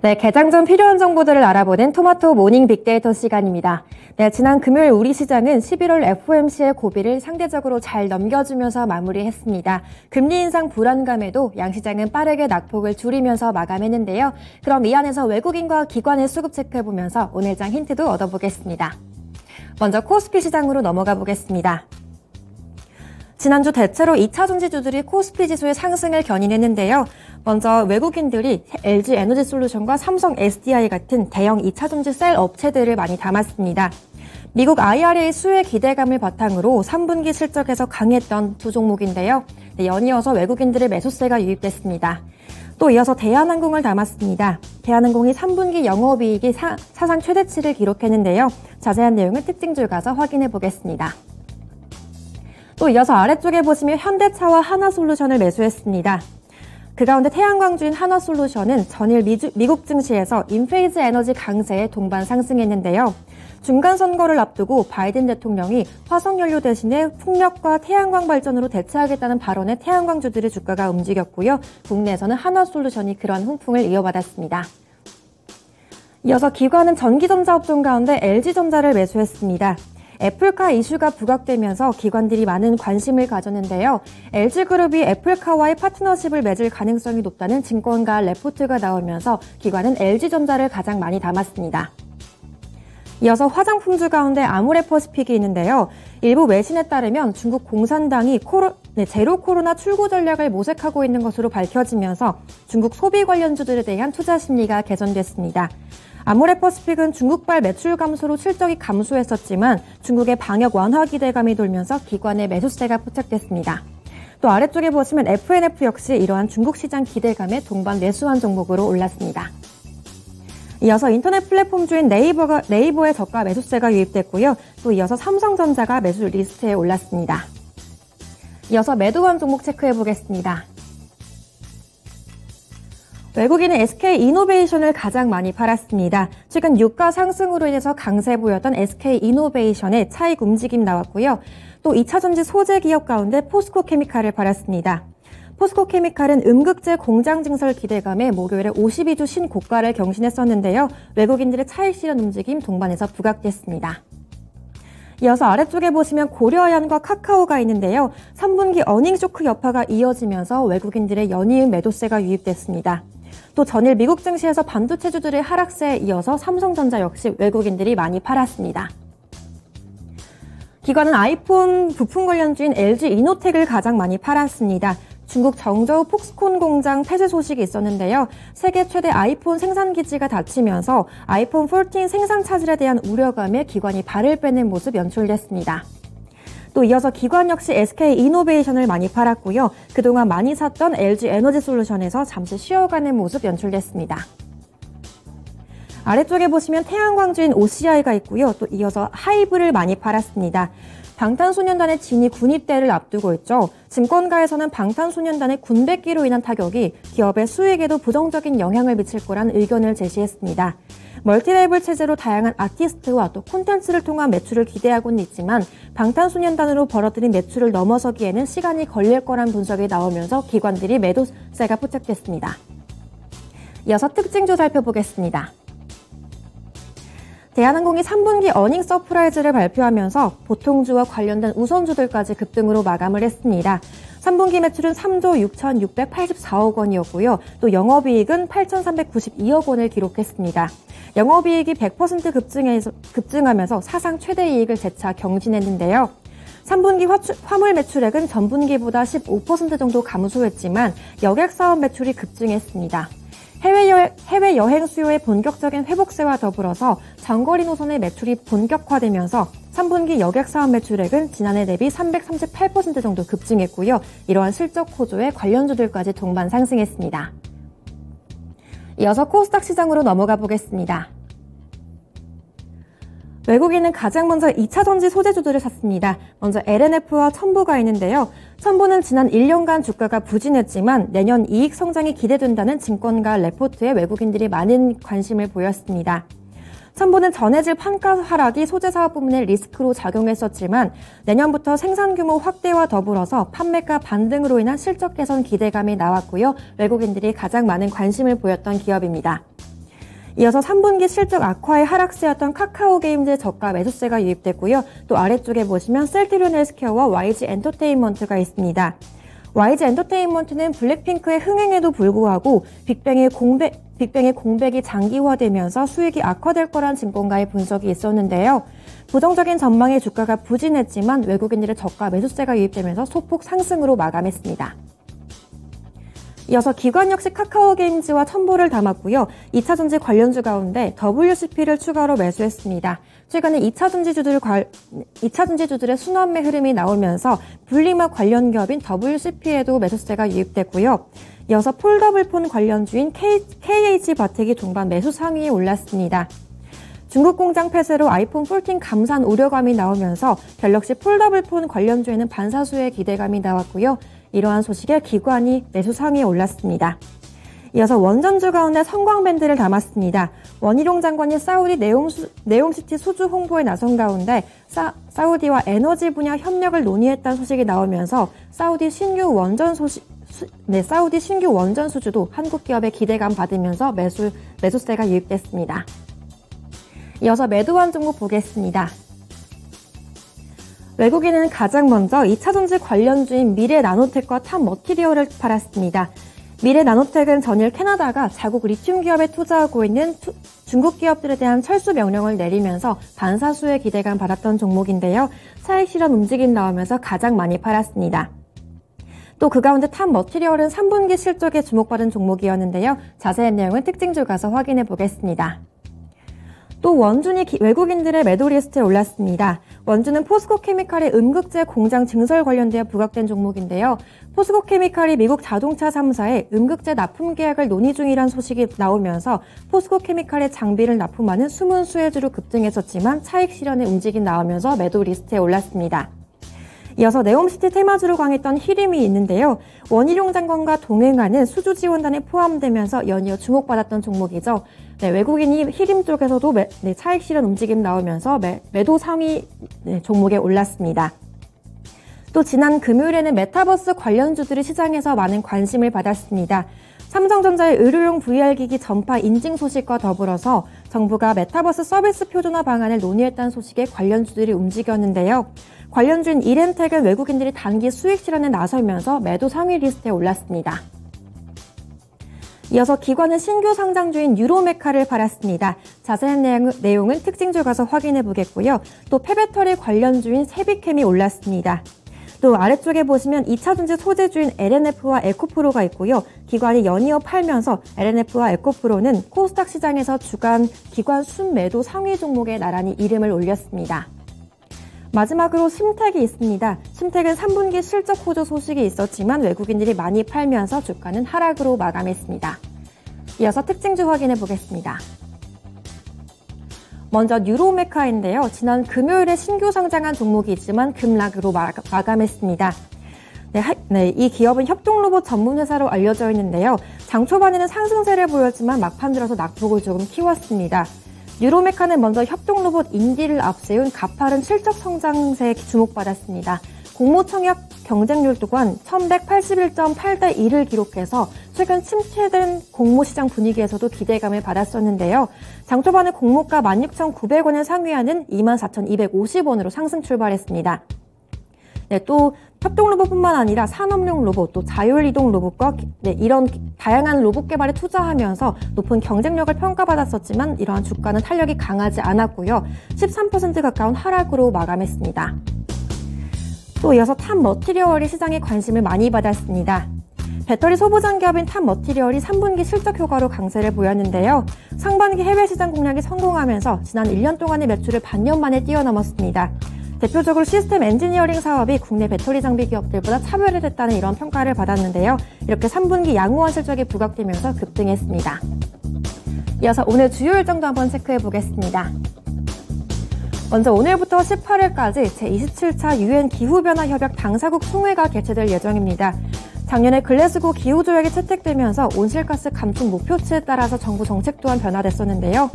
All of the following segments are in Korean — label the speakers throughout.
Speaker 1: 네, 개장 전 필요한 정보들을 알아보는 토마토 모닝 빅데이터 시간입니다. 네, 지난 금요일 우리 시장은 11월 FOMC의 고비를 상대적으로 잘 넘겨주면서 마무리했습니다. 금리 인상 불안감에도 양시장은 빠르게 낙폭을 줄이면서 마감했는데요. 그럼 이 안에서 외국인과 기관의 수급 체크해보면서 오늘장 힌트도 얻어보겠습니다. 먼저 코스피 시장으로 넘어가 보겠습니다. 지난주 대체로 2차 전지주들이 코스피 지수의 상승을 견인했는데요. 먼저 외국인들이 LG 에너지솔루션과 삼성 SDI 같은 대형 2차 전지 셀 업체들을 많이 담았습니다. 미국 IRA 수혜 기대감을 바탕으로 3분기 실적에서 강했던 두 종목인데요. 연이어서 외국인들의 매수세가 유입됐습니다. 또 이어서 대한항공을 담았습니다. 대한항공이 3분기 영업이익이 사상 최대치를 기록했는데요. 자세한 내용은 특징줄 가서 확인해 보겠습니다. 또 이어서 아래쪽에 보시면 현대차와 하나솔루션을 매수했습니다. 그 가운데 태양광주인 하나솔루션은 전일 미국 증시에서 인페이즈 에너지 강세에 동반 상승했는데요. 중간선거를 앞두고 바이든 대통령이 화석연료 대신에 풍력과 태양광 발전으로 대체하겠다는 발언에 태양광주들의 주가가 움직였고요. 국내에서는 하나솔루션이 그러한 훈풍을 이어받았습니다. 이어서 기관은 전기전자 업종 가운데 LG전자를 매수했습니다. 애플카 이슈가 부각되면서 기관들이 많은 관심을 가졌는데요. LG그룹이 애플카와의 파트너십을 맺을 가능성이 높다는 증권가 레포트가 나오면서 기관은 LG전자를 가장 많이 담았습니다. 이어서 화장품주 가운데 아모레퍼시픽이 있는데요. 일부 외신에 따르면 중국 공산당이 제로 코로나 출구 전략을 모색하고 있는 것으로 밝혀지면서 중국 소비 관련주들에 대한 투자 심리가 개선됐습니다. 아모레퍼시픽은 중국발 매출 감소로 실적이 감소했었지만 중국의 방역 완화 기대감이 돌면서 기관의 매수세가 포착됐습니다. 또 아래쪽에 보시면 FNF 역시 이러한 중국 시장 기대감에 동반 매수한 종목으로 올랐습니다. 이어서 인터넷 플랫폼주인 네이버의 저가 매수세가 유입됐고요. 또 이어서 삼성전자가 매수 리스트에 올랐습니다. 이어서 매도한 종목 체크해 보겠습니다. 외국인은 SK이노베이션을 가장 많이 팔았습니다. 최근 유가 상승으로 인해서 강세 보였던 SK이노베이션의 차익 움직임 나왔고요. 또 2차전지 소재 기업 가운데 포스코케미칼을 팔았습니다. 포스코케미칼은 음극재 공장 증설 기대감에 목요일에 52주 신고가를 경신했었는데요. 외국인들의 차익 실현 움직임 동반해서 부각됐습니다. 이어서 아래쪽에 보시면 고려아연과 카카오가 있는데요. 3분기 어닝 쇼크 여파가 이어지면서 외국인들의 연이은 매도세가 유입됐습니다. 또 전일 미국 증시에서 반도체주들의 하락세에 이어서 삼성전자 역시 외국인들이 많이 팔았습니다. 기관은 아이폰 부품 관련주인 LG이노텍을 가장 많이 팔았습니다. 중국 정저우 폭스콘 공장 폐쇄 소식이 있었는데요. 세계 최대 아이폰 생산 기지가 닫히면서 아이폰 14 생산 차질에 대한 우려감에 기관이 발을 빼는 모습 연출됐습니다. 또 이어서 기관 역시 SK이노베이션을 많이 팔았고요. 그동안 많이 샀던 LG 에너지솔루션에서 잠시 쉬어가는 모습 연출됐습니다. 아래쪽에 보시면 태양광주인 OCI가 있고요. 또 이어서 하이브를 많이 팔았습니다. 방탄소년단의 진이 군입대를 앞두고 있죠. 증권가에서는 방탄소년단의 군백기로 인한 타격이 기업의 수익에도 부정적인 영향을 미칠 거란 의견을 제시했습니다. 멀티레이블 체제로 다양한 아티스트와 또 콘텐츠를 통한 매출을 기대하고는 있지만 방탄소년단으로 벌어들인 매출을 넘어서기에는 시간이 걸릴 거란 분석이 나오면서 기관들이 매도세가 포착됐습니다. 이어서 특징주 살펴보겠습니다. 대한항공이 3분기 어닝 서프라이즈를 발표하면서 보통주와 관련된 우선주들까지 급등으로 마감을 했습니다. 3분기 매출은 3조 6,684억 원이었고요. 또 영업이익은 8,392억 원을 기록했습니다. 영업이익이 100% 급증하면서 사상 최대 이익을 재차 경신했는데요. 3분기 화물 매출액은 전분기보다 15% 정도 감소했지만 여객사업 매출이 급증했습니다. 해외여행 수요의 본격적인 회복세와 더불어서 장거리 노선의 매출이 본격화되면서 3분기 여객사업 매출액은 지난해 대비 338% 정도 급증했고요. 이러한 실적 호조에 관련주들까지 동반 상승했습니다. 이어서 코스닥 시장으로 넘어가 보겠습니다. 외국인은 가장 먼저 2차전지 소재주들을 샀습니다. 먼저 LNF와 첨보가 있는데요. 첨보는 지난 1년간 주가가 부진했지만 내년 이익 성장이 기대된다는 증권가 레포트에 외국인들이 많은 관심을 보였습니다. 첨보는 전해질 판가 하락이 소재 사업 부문의 리스크로 작용했었지만 내년부터 생산 규모 확대와 더불어서 판매가 반등으로 인한 실적 개선 기대감이 나왔고요. 외국인들이 가장 많은 관심을 보였던 기업입니다. 이어서 3분기 실적 악화의 하락세였던 카카오게임즈 저가 매수세가 유입됐고요. 또 아래쪽에 보시면 셀트리온 헬스케어와 YG 엔터테인먼트가 있습니다. YG 엔터테인먼트는 블랙핑크의 흥행에도 불구하고 빅뱅의 공백이 장기화되면서 수익이 악화될 거란 증권가의 분석이 있었는데요. 부정적인 전망에 주가가 부진했지만 외국인들의 저가 매수세가 유입되면서 소폭 상승으로 마감했습니다. 이어서 기관 역시 카카오게임즈와 첨보를 담았고요. 2차전지 관련주 가운데 WCP를 추가로 매수했습니다. 최근에 2차전지주들의 순환매 흐름이 나오면서 분리막 관련 기업인 WCP에도 매수세가 유입됐고요. 이어서 폴더블폰 관련주인 KH바텍이 종반 매수 상위에 올랐습니다. 중국 공장 폐쇄로 아이폰 14 감산 우려감이 나오면서 갤럭시 폴더블폰 관련주에는 반사수의 기대감이 나왔고요. 이러한 소식에 기관이 매수 상위에 올랐습니다. 이어서 원전주 가운데 성광밴드를 담았습니다. 원희룡 장관이 사우디 네옴시티 수주 홍보에 나선 가운데 사우디와 에너지 분야 협력을 논의했다는 소식이 나오면서 사우디 신규 원전 수주도 한국 기업의 기대감 받으면서 매수세가 유입됐습니다. 이어서 매도한 종목 보겠습니다. 외국인은 가장 먼저 2차전지 관련주인 미래나노텍과 탑머티리얼을 팔았습니다. 미래나노텍은 전일 캐나다가 자국 리튬 기업에 투자하고 있는 중국 기업들에 대한 철수 명령을 내리면서 반사수의 기대감 받았던 종목인데요. 차익 실현 움직임 나오면서 가장 많이 팔았습니다. 또 그 가운데 탑머티리얼은 3분기 실적에 주목받은 종목이었는데요. 자세한 내용은 특징주 가서 확인해 보겠습니다. 또 원준이 외국인들의 매도 리스트에 올랐습니다. 원준은 포스코케미칼의 음극재 공장 증설 관련되어 부각된 종목인데요. 포스코케미칼이 미국 자동차 3사에 음극재 납품 계약을 논의 중이란 소식이 나오면서 포스코케미칼의 장비를 납품하는 숨은 수혜주로 급등했었지만 차익 실현의 움직임 나오면서 매도 리스트에 올랐습니다. 이어서 네옴시티 테마주로 강했던 히림이 있는데요. 원희룡 장관과 동행하는 수주 지원단에 포함되면서 연이어 주목받았던 종목이죠. 외국인이 히림 쪽에서도 차익 실현 움직임 나오면서 매도 상위 종목에 올랐습니다. 또 지난 금요일에는 메타버스 관련주들이 시장에서 많은 관심을 받았습니다. 삼성전자의 의료용 VR기기 전파 인증 소식과 더불어서 정부가 메타버스 서비스 표준화 방안을 논의했다는 소식에 관련주들이 움직였는데요. 관련주인 이렌텍은 외국인들이 단기 수익 실현에 나서면서 매도 상위 리스트에 올랐습니다. 이어서 기관은 신규 상장주인 유로메카를 팔았습니다. 자세한 내용은 특징주 가서 확인해 보겠고요. 또 폐배터리 관련주인 세비캠이 올랐습니다. 또 아래쪽에 보시면 2차전지 소재주인 LNF와 에코프로가 있고요. 기관이 연이어 팔면서 LNF와 에코프로는 코스닥 시장에서 주간 기관 순매도 상위 종목에 나란히 이름을 올렸습니다. 마지막으로 심택이 있습니다. 심택은 3분기 실적 호조 소식이 있었지만 외국인들이 많이 팔면서 주가는 하락으로 마감했습니다. 이어서 특징주 확인해 보겠습니다. 먼저 유로메카인데요. 지난 금요일에 신규 상장한 종목이 있지만 급락으로 마감했습니다. 이 기업은 협동로봇 전문 회사로 알려져 있는데요. 장 초반에는 상승세를 보였지만 막판 들어서 낙폭을 조금 키웠습니다. 유로메카는 먼저 협동로봇 인디를 앞세운 가파른 실적 성장세에 주목받았습니다. 공모청약 경쟁률 또한 1181.8대 1을 기록해서 최근 침체된 공모시장 분위기에서도 기대감을 받았었는데요. 장초반에 공모가 16,900원을 상회하는 24,250원으로 상승 출발했습니다. 또 협동로봇뿐만 아니라 산업용 로봇, 또 자율이동 로봇과 이런 다양한 로봇 개발에 투자하면서 높은 경쟁력을 평가받았었지만 이러한 주가는 탄력이 강하지 않았고요. 13% 가까운 하락으로 마감했습니다. 또 이어서 탑머티리얼이 시장에 관심을 많이 받았습니다. 배터리 소부장 기업인 탑머티리얼이 3분기 실적 효과로 강세를 보였는데요. 상반기 해외 시장 공략이 성공하면서 지난 1년 동안의 매출을 반년 만에 뛰어넘었습니다. 대표적으로 시스템 엔지니어링 사업이 국내 배터리 장비 기업들보다 차별화됐다는 이런 평가를 받았는데요. 이렇게 3분기 양호한 실적이 부각되면서 급등했습니다. 이어서 오늘 주요 일정도 한번 체크해 보겠습니다. 먼저 오늘부터 18일까지 제27차 UN 기후변화 협약 당사국 총회가 개최될 예정입니다. 작년에 글래스고 기후조약이 채택되면서 온실가스 감축 목표치에 따라서 정부 정책 또한 변화됐었는데요.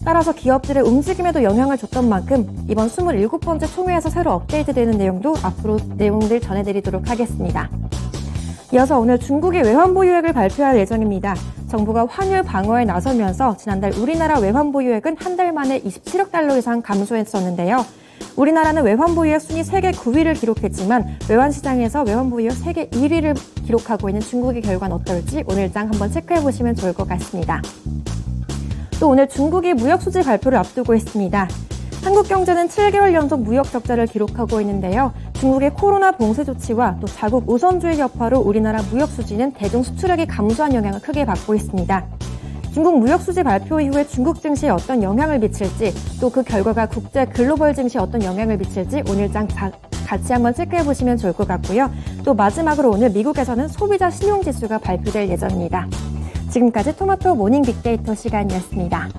Speaker 1: 따라서 기업들의 움직임에도 영향을 줬던 만큼 이번 27번째 총회에서 새로 업데이트되는 내용도 앞으로 내용들 전해드리도록 하겠습니다. 이어서 오늘 중국이 외환보유액을 발표할 예정입니다. 정부가 환율 방어에 나서면서 지난달 우리나라 외환보유액은 한 달 만에 27억 달러 이상 감소했었는데요. 우리나라는 외환보유액 순위 세계 9위를 기록했지만 외환시장에서 외환보유액 세계 1위를 기록하고 있는 중국의 결과는 어떨지 오늘장 한번 체크해보시면 좋을 것 같습니다. 또 오늘 중국이 무역수지 발표를 앞두고 있습니다. 한국 경제는 7개월 연속 무역 적자를 기록하고 있는데요. 중국의 코로나 봉쇄 조치와 또 자국 우선주의 여파로 우리나라 무역 수지는 대중 수출액이 감소한 영향을 크게 받고 있습니다. 중국 무역 수지 발표 이후에 중국 증시에 어떤 영향을 미칠지, 또 그 결과가 국제 글로벌 증시에 어떤 영향을 미칠지 오늘장 같이 한번 체크해 보시면 좋을 것 같고요. 또 마지막으로 오늘 미국에서는 소비자 신용지수가 발표될 예정입니다. 지금까지 토마토 모닝 빅데이터 시간이었습니다.